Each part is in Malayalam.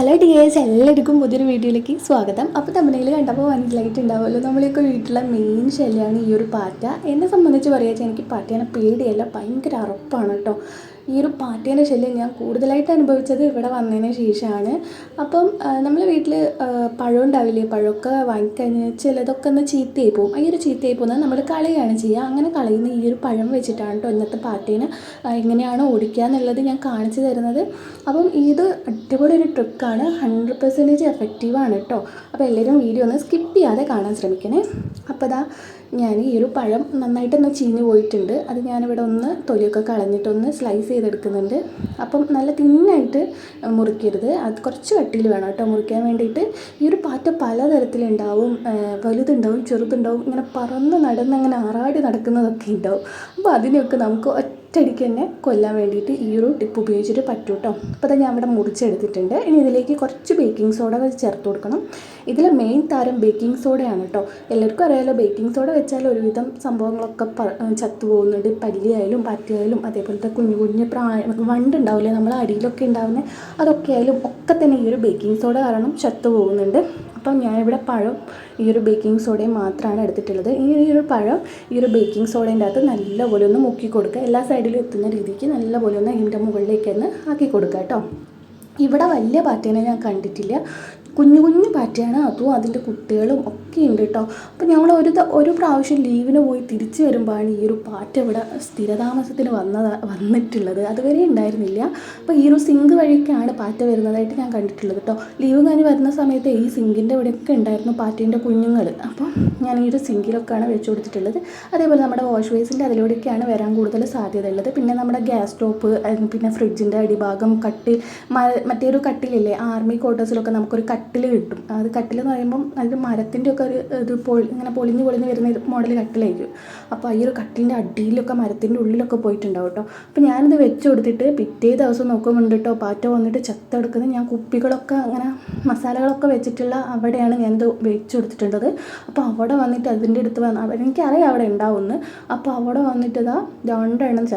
ഹലോ ഡിയേഴ്സ്, എല്ലാവർക്കും പുതിയൊരു വീഡിയോയിലേക്ക് സ്വാഗതം. അപ്പോൾ തമിഴിൽ കണ്ടപ്പോൾ മനസ്സിലായിട്ടുണ്ടാവുമല്ലോ, നമ്മളെയൊക്കെ വീട്ടിലെ മെയിൻ ശല്യമാണ് ഈ ഒരു പാറ്റ. എന്നെ സംബന്ധിച്ച് പറയുക, എനിക്ക് പാറ്റേനെ പേടിയല്ല, ഭയങ്കര അറപ്പാണ് കേട്ടോ. ഈ ഒരു പാറ്റേൻ്റെ ശല്യം ഞാൻ കൂടുതലായിട്ട് അനുഭവിച്ചത് ഇവിടെ വന്നതിന് ശേഷമാണ്. അപ്പം നമ്മൾ വീട്ടിൽ പഴം ഉണ്ടാവില്ലേ, പഴമൊക്കെ വാങ്ങിക്കഴിഞ്ഞാൽ ചിലതൊക്കെ ഒന്ന് ചീത്തയായി പോകും. ഈ ഒരു ചീത്തയായി പോകുന്നത് നമ്മൾ കളയുകയാണ് ചെയ്യുക. അങ്ങനെ കളയുന്ന ഈ ഒരു പഴം വെച്ചിട്ടാണ് കേട്ടോ ഇന്നത്തെ പാറ്റേനെ എങ്ങനെയാണ് ഓടിക്കുക എന്നുള്ളത് ഞാൻ കാണിച്ചു തരുന്നത്. അപ്പം ഇത് അടിപൊളി ഒരു ട്രിക്കാണ്, 100% എഫക്റ്റീവാണ് കേട്ടോ. അപ്പോൾ എല്ലാവരും വീഡിയോ ഒന്ന് സ്കിപ്പ് ചെയ്യാതെ കാണാൻ ശ്രമിക്കണേ. അപ്പോൾ ഞാൻ ഈ ഒരു പഴം നന്നായിട്ടൊന്ന് ചീഞ്ഞ് പോയിട്ടുണ്ട്. അത് ഞാനിവിടെ ഒന്ന് തൊലിയൊക്കെ കളഞ്ഞിട്ടൊന്ന് സ്ലൈസ് ചെയ്തെടുക്കുന്നുണ്ട്. അപ്പം നല്ല തിന്നായിട്ട് മുറിക്കരുത്, അത് കുറച്ച് കട്ടിയിൽ വേണം കേട്ടോ മുറിക്കാൻ വേണ്ടിയിട്ട്. ഈ ഒരു പാറ്റ പലതരത്തിലുണ്ടാവും, വലുതുണ്ടാവും, ചെറുതുണ്ടാവും, ഇങ്ങനെ പറന്ന് നടന്ന് അങ്ങനെ ആറാടി നടക്കുന്നതൊക്കെ ഉണ്ടാവും. അപ്പോൾ അതിനെയൊക്കെ നമുക്ക് ഒറ്റയടിക്ക് തന്നെ കൊല്ലാൻ വേണ്ടിയിട്ട് ഈ ഒരു ടിപ്പ് ഉപയോഗിച്ചിട്ട് പറ്റും കേട്ടോ. അപ്പോൾ അത് ഞാൻ ഇവിടെ മുറിച്ചെടുത്തിട്ടുണ്ട്. ഇനി ഇതിലേക്ക് കുറച്ച് ബേക്കിംഗ് സോഡ ചേർത്ത് കൊടുക്കണം. ഇതിൽ മെയിൻ താരം ബേക്കിംഗ് സോഡയാണ് കേട്ടോ. എല്ലാവർക്കും അറിയാമല്ലോ, ബേക്കിംഗ് സോഡ വെച്ചാൽ ഒരുവിധം സംഭവങ്ങളൊക്കെ ചത്തു പോകുന്നുണ്ട്. പല്ലിയായാലും പാറ്റയായാലും അതേപോലത്തെ കുഞ്ഞു കുഞ്ഞു വണ്ടുണ്ടാവില്ലേ നമ്മളെ അടിയിലൊക്കെ ഉണ്ടാകുന്ന അതൊക്കെ ആയാലും ഒക്കെ തന്നെ ഈ ഒരു ബേക്കിംഗ് സോഡ കാരണം ചത്തു പോകുന്നുണ്ട്. അപ്പം ഞാനിവിടെ പഴം ഈ ഒരു ബേക്കിംഗ് സോഡയും മാത്രമാണ് എടുത്തിട്ടുള്ളത്. ഈ ഒരു പഴം ഈ ഒരു ബേക്കിംഗ് സോഡേൻ്റെ അകത്ത് നല്ലപോലെ ഒന്ന് മുക്കി കൊടുക്കുക. എല്ലാ സൈഡിലും എത്തുന്ന രീതിക്ക് നല്ലപോലെ ഒന്ന് ഇതിൻ്റെ മുകളിലേക്ക് ഒന്ന് ആക്കി കൊടുക്കുക കേട്ടോ. ഇവിടെ വലിയ പാറ്റേനെ ഞാൻ കണ്ടിട്ടില്ല, കുഞ്ഞു കുഞ്ഞു പാറ്റയാണ്, അതും അതിൻ്റെ കുട്ടികളും ഒക്കെ ഉണ്ട് കേട്ടോ. അപ്പോൾ ഞങ്ങൾ ഒരു പ്രാവശ്യം ലീവിന് പോയി തിരിച്ചു വരുമ്പോഴാണ് ഈ ഒരു പാറ്റ ഇവിടെ സ്ഥിരതാമസത്തിന് വന്നിട്ടുള്ളത്. അതുവരെ ഉണ്ടായിരുന്നില്ല. അപ്പോൾ ഈ ഒരു സിങ്ക് വഴിയൊക്കെയാണ് പാറ്റ വരുന്നതായിട്ട് ഞാൻ കണ്ടിട്ടുള്ളത് കേട്ടോ. ലീവ് കഴിഞ്ഞ് വരുന്ന സമയത്ത് ഈ സിങ്കിൻ്റെ ഇവിടെയൊക്കെ ഉണ്ടായിരുന്നു പാറ്റേൻ്റെ കുഞ്ഞുങ്ങൾ. അപ്പോൾ ഞാൻ ഈ ഒരു സിങ്കിലൊക്കെയാണ് വെച്ച് കൊടുത്തിട്ടുള്ളത്. അതേപോലെ നമ്മുടെ വാഷ് ബേസിൻ്റെ അതിലൂടെയൊക്കെയാണ് വരാൻ കൂടുതൽ സാധ്യത ഉള്ളത്. പിന്നെ നമ്മുടെ ഗ്യാസ് സ്റ്റോപ്പ്, പിന്നെ ഫ്രിഡ്ജിൻ്റെ അടിഭാഗം, കട്ടിൽ, മറ്റേ ഒരു കട്ടിലില്ലേ ആർമി ക്വാർട്ടേഴ്സിലൊക്കെ നമുക്കൊരു കട്ടിൽ കിട്ടും. അത് കട്ടിലെന്ന് പറയുമ്പം അത് മരത്തിൻ്റെ ഒക്കെ ഒരു ഇത് ഇങ്ങനെ പൊളിഞ്ഞ് വരുന്ന മോഡൽ കട്ടിലായിരിക്കും. അപ്പോൾ ഈ ഒരു കട്ടിലിൻ്റെ അടിയിലൊക്കെ മരത്തിൻ്റെ ഉള്ളിലൊക്കെ പോയിട്ടുണ്ടാവും കേട്ടോ. അപ്പോൾ ഞാനിത് വെച്ച് കൊടുത്തിട്ട് പിറ്റേ ദിവസം നോക്കുമ്പോൾ കേട്ടോ പാറ്റ വന്നിട്ട് ചത്തെടുക്കുന്നത്. ഞാൻ കുപ്പികളൊക്കെ അങ്ങനെ മസാലകളൊക്കെ വെച്ചിട്ടുള്ള അവിടെയാണ് ഞാനിത് വെച്ച് കൊടുത്തിട്ടുള്ളത്. അപ്പോൾ അവിടെ വന്നിട്ട് അതിൻ്റെ അടുത്ത് എനിക്കറിയാം അവിടെ ഉണ്ടാവുമെന്ന്. അപ്പോൾ അവിടെ വന്നിട്ട് രണ്ടെണ്ണം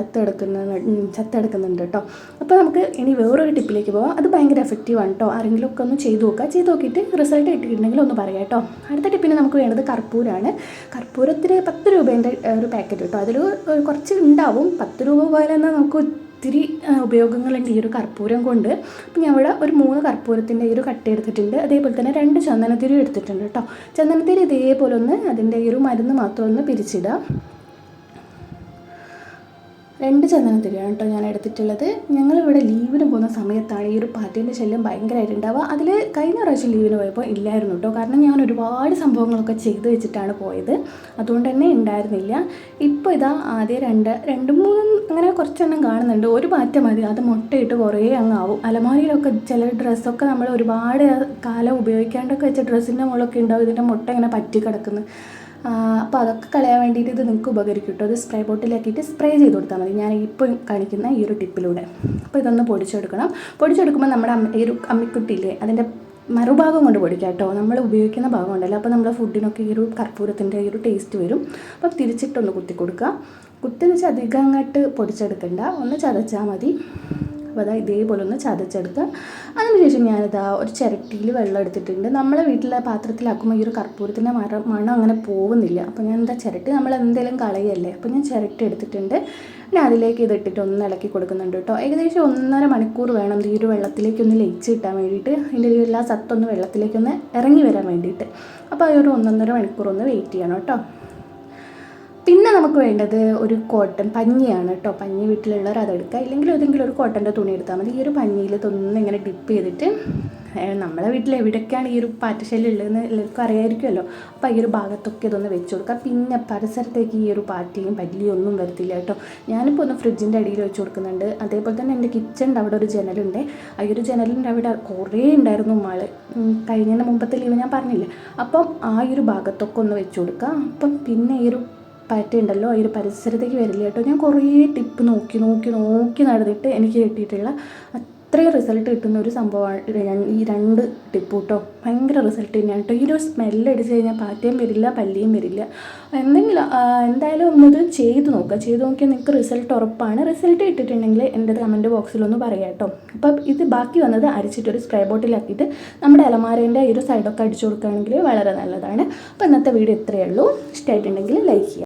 ചത്തെടുക്കുന്നുണ്ട് കേട്ടോ. അപ്പോൾ നമുക്ക് ഇനി വേറൊരു ടിപ്പിലേക്ക് പോകാം. അത് ഭയങ്കര എഫക്റ്റീവാണ് കേട്ടോ. ആരെങ്കിലും ഒക്കെ ഒന്ന് ചെയ്ത് നോക്കിയിട്ട് റിസൾട്ട് കിട്ടിയിട്ടുണ്ടെങ്കിൽ ഒന്ന് പറയാം കേട്ടോ. അടുത്ത ടിപ്പിന് നമുക്ക് വേണ്ടത് കർപ്പൂരമാണ്. കർപ്പൂരത്തിന് 10 രൂപേൻ്റെ ഒരു പാക്കറ്റ് കേട്ടോ. അതിൽ കുറച്ച് ഉണ്ടാവും. 10 രൂപ പോലെ തന്നെ നമുക്ക് ഒത്തിരി ഉപയോഗങ്ങളുണ്ട് ഈ ഒരു കർപ്പൂരം കൊണ്ട്. അപ്പം ഞാൻ ഇവിടെ ഒരു 3 കർപ്പൂരത്തിൻ്റെ ഈ ഒരു കട്ട എടുത്തിട്ടുണ്ട്. അതേപോലെ തന്നെ 2 ചന്ദനത്തിരി എടുത്തിട്ടുണ്ട് കേട്ടോ. ചന്ദനത്തിരി ഇതേപോലെ ഒന്ന് അതിൻ്റെ ഈ ഒരു മരുന്ന് മാത്രം ഒന്ന് പിരിച്ചിടുക. 2 ചന്ദനത്തിരിയാണ് കേട്ടോ ഞാൻ എടുത്തിട്ടുള്ളത്. ഞങ്ങളിവിടെ ലീവിന് പോകുന്ന സമയത്താണ് ഈ ഒരു പാറ്റേൻ്റെ ശല്യം ഭയങ്കരമായിട്ടുണ്ടാവുക. അതിൽ കഴിഞ്ഞ പ്രാവശ്യം ലീവിന് പോയപ്പോൾ ഇല്ലായിരുന്നു കേട്ടോ. കാരണം ഞാൻ ഒരുപാട് സംഭവങ്ങളൊക്കെ ചെയ്ത് വെച്ചിട്ടാണ് പോയത്, അതുകൊണ്ട് തന്നെ ഉണ്ടായിരുന്നില്ല. ഇപ്പോൾ ആദ്യം 2, 3 അങ്ങനെ കുറച്ചെണ്ണം കാണുന്നുണ്ട്. ഒരു പാറ്റ മതി, അത് മുട്ടയിട്ട് കുറേ അങ്ങാവും. അലമാരിയിലൊക്കെ ചില ഡ്രസ്സൊക്കെ നമ്മൾ ഒരുപാട് കാലം ഉപയോഗിക്കാണ്ടൊക്കെ വെച്ച ഡ്രസ്സിൻ്റെ മുകളിലൊക്കെ ഉണ്ടാവും ഇതിൻ്റെ മുട്ട ഇങ്ങനെ പറ്റി കിടക്കുന്നു. അപ്പോൾ അതൊക്കെ കളയാൻ വേണ്ടിയിട്ട് ഇത് നിങ്ങൾക്ക് ഉപകരിക്കും കേട്ടോ. അത് സ്പ്രേ ബോട്ടിലാക്കിയിട്ട് സ്പ്രേ ചെയ്ത് കൊടുത്താൽ മതി, ഞാൻ ഇപ്പോൾ കാണിക്കുന്ന ഈ ഒരു ടിപ്പിലൂടെ. അപ്പോൾ ഇതൊന്ന് പൊടിച്ചെടുക്കുമ്പോൾ നമ്മുടെ ഈ ഒരു അമ്മിക്കുട്ടിയില്ലേ അതിൻ്റെ മറുഭാഗം കൊണ്ട് പൊടിക്കുക കേട്ടോ. നമ്മൾ ഉപയോഗിക്കുന്ന ഭാഗം ഉണ്ടല്ലോ. അപ്പോൾ നമ്മുടെ ഫുഡിനൊക്കെ ഈ ഒരു കർപ്പൂരത്തിൻ്റെ ഈ ഒരു ടേസ്റ്റ് വരും. അപ്പം തിരിച്ചിട്ടൊന്ന് കുത്തി കൊടുക്കുക. കുത്തിന്ന് വെച്ചാൽ അധികം അങ്ങോട്ട് പൊടിച്ചെടുക്കണ്ട, ഒന്ന് ചതച്ചാൽ മതി. അപ്പോൾ ഇതേപോലെ ഒന്ന് ചതച്ചെടുക്കുക. അതിനുശേഷം ഒരു ചിരട്ടിയിൽ വെള്ളം എടുത്തിട്ടുണ്ട്. നമ്മളെ വീട്ടിലെ പാത്രത്തിലാക്കുമ്പോൾ ഈ ഒരു കർപ്പൂരത്തിൻ്റെ മണം അങ്ങനെ പോകുന്നില്ല. അപ്പോൾ ഞാൻ ചിരട്ടി നമ്മൾ എന്തെങ്കിലും കളയല്ലേ, അപ്പോൾ ഞാൻ ചിരട്ടി എടുത്തിട്ടുണ്ട്. പിന്നെ അതിലേക്ക് ഇതിട്ടിട്ട് ഒന്ന് ഇളക്കി കൊടുക്കുന്നുണ്ട് കേട്ടോ. ഏകദേശം 1.5 മണിക്കൂർ വേണം ഈ ഒരു വെള്ളത്തിലേക്കൊന്ന് ലയിച്ച് കിട്ടാൻ വേണ്ടിയിട്ട്, ഇതിൻ്റെ എല്ലാ സത്തൊന്ന് വെള്ളത്തിലേക്കൊന്ന് ഇറങ്ങി വരാൻ വേണ്ടിയിട്ട്. അപ്പോൾ ഒരു 1.5 മണിക്കൂർ ഒന്ന് വെയിറ്റ് ചെയ്യണം കേട്ടോ. പിന്നെ നമുക്ക് വേണ്ടത് ഒരു കോട്ടൺ പഞ്ഞിയാണ് കേട്ടോ. പഞ്ഞി വീട്ടിലുള്ളവർ അതെടുക്കുക, ഇല്ലെങ്കിൽ ഏതെങ്കിലും ഒരു കോട്ടൻ്റെ തുണി എടുത്താൽ മതി. ഈ ഒരു പഞ്ഞിയിൽ ഇതൊന്നും ഇങ്ങനെ ഡിപ്പ് ചെയ്തിട്ട്, നമ്മളെ വീട്ടിൽ എവിടെയൊക്കെയാണ് ഈ ഒരു പാറ്റശല്യം ഉള്ളതെന്ന് എല്ലാവർക്കും അറിയാമായിരിക്കുമല്ലോ. അപ്പോൾ ഈ ഒരു ഭാഗത്തൊക്കെ ഇതൊന്ന് വെച്ച് കൊടുക്കുക. പിന്നെ പരിസരത്തേക്ക് ഈ ഒരു പാറ്റയും പല്ലിയും ഒന്നും വരത്തില്ല കേട്ടോ. ഞാനിപ്പോൾ ഒന്ന് ഫ്രിഡ്ജിൻ്റെ അടിയിൽ വെച്ച് കൊടുക്കുന്നുണ്ട്. അതേപോലെ തന്നെ എൻ്റെ കിച്ചണിൻ്റെ അവിടെ ഒരു ജനലുണ്ട്. ആ ഒരു ജനലിൻ്റെ അവിടെ കുറേ ഉണ്ടായിരുന്നു മഴ, കഴിഞ്ഞതിൻ്റെ മുമ്പത്തെ ലീവ് ഞാൻ പറഞ്ഞില്ലേ. അപ്പം ആ ഒരു ഭാഗത്തൊക്കെ ഒന്ന് വെച്ച് കൊടുക്കുക. അപ്പം പിന്നെ ഈ ഒരു പാറ്റ ഉണ്ടല്ലോ ഈ ഒരു പരിസരത്തേക്ക് വരില്ല കേട്ടോ. ഞാൻ കുറേ ടിപ്പ് നോക്കി നടന്നിട്ട് എനിക്ക് കിട്ടിയിട്ടുള്ള അത്രയും റിസൾട്ട് കിട്ടുന്ന ഒരു സംഭവമാണ് ഈ 2 ടിപ്പ് കേട്ടോ. ഭയങ്കര റിസൾട്ട് തന്നെയാണ് കേട്ടോ. ഈ ഒരു സ്മെല്ല് അടിച്ച് കഴിഞ്ഞാൽ പാറ്റയും വരില്ല, പല്ലിയും വരില്ല. എന്തായാലും ഒന്നത് ചെയ്ത് നോക്കിയാൽ നിങ്ങൾക്ക് റിസൾട്ട് ഉറപ്പാണ്. റിസൾട്ട് കിട്ടിയിട്ടുണ്ടെങ്കിൽ എൻ്റെ കമൻറ്റ് ബോക്സിലൊന്ന് പറയാം കേട്ടോ. അപ്പം ഇത് ബാക്കി വന്നത് അരിച്ചിട്ടൊരു സ്പ്രേ ബോട്ടിലാക്കിയിട്ട് നമ്മുടെ അലമാരേൻ്റെ ഈ ഒരു സൈഡൊക്കെ അടിച്ചു കൊടുക്കുകയാണെങ്കിൽ വളരെ നല്ലതാണ്. അപ്പോൾ ഇന്നത്തെ വീഡിയോ ഇത്രയേ ഉള്ളൂ. ഇഷ്ടമായിട്ടുണ്ടെങ്കിൽ ലൈക്ക് ചെയ്യുക.